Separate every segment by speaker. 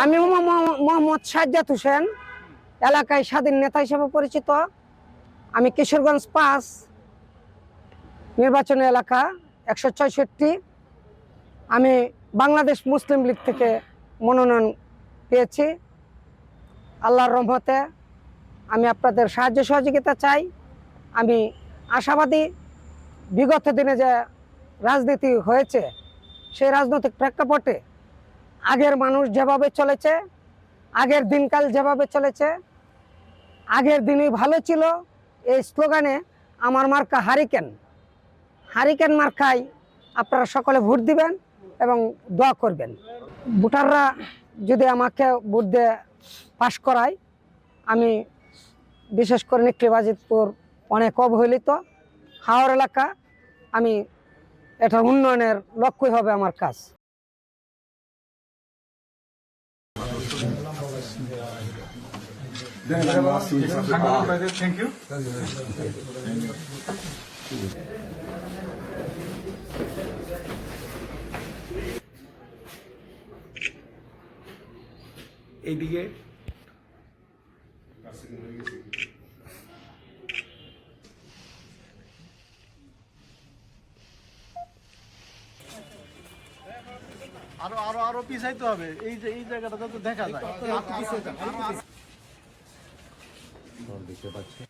Speaker 1: আমি মোহাম্মদ সাজ্জাদ হোসেন, এলাকায় স্বাধীন নেতা হিসেবে পরিচিত। আমি কিশোরগঞ্জ 5 নির্বাচনী এলাকা 164। আমি বাংলাদেশ মুসলিম লীগ থেকে মনোনয়ন পেয়েছি। আল্লাহর রহমতে আমি আপনাদের সাহায্য সহযোগিতা চাই। আমি আশাবাদী, বিগত দিনে যে রাজনীতি হয়েছে সেই রাজনৈতিক প্রেক্ষাপটে আগের মানুষ যেভাবে চলেছে, আগের দিনকাল যেভাবে চলেছে, আগের দিনই ভালো ছিল, এই স্লোগানে আমার মার্কা হারিকেন মার্কায় আপনারা সকলে ভোট দিবেন এবং দোয়া করবেন। ভোটাররা যদি আমাকে ভোট দিয়ে পাশ করায়, আমি বিশেষ করে নিকলি বাজিতপুর অনেক অবহেলিত হাওর এলাকা, আমি এটার উন্নয়নের লক্ষ্যই হবে আমার কাজ।
Speaker 2: Thank you. এইদিকে আরো পিছাইতে হবে, এই যে এই জায়গাটা যাতে দেখা যায়। দেখতে পাচ্ছি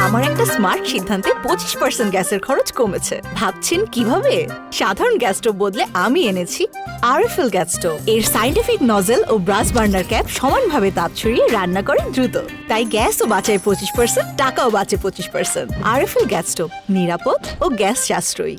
Speaker 3: আমার একটা স্মার্ট সিদ্ধান্তে 25% গ্যাসের খরচ কমেছে। ভাবছেন কিভাবে? সাধারণ গ্যাস স্টোভ বদলে আমি এনেছি আরএফএল গ্যাস স্টোভ। এর সাইন্টিফিক নজল ও ব্রাস বার্নার ক্যাপ সমানভাবে তাপ ছড়িয়ে রান্না করে দ্রুত, তাই গ্যাসও বাঁচায় 25%, টাকাও বাঁচে 25%। আরএফএল গ্যাস স্টোভ নিরাপদ ও গ্যাস সাশ্রয়ী।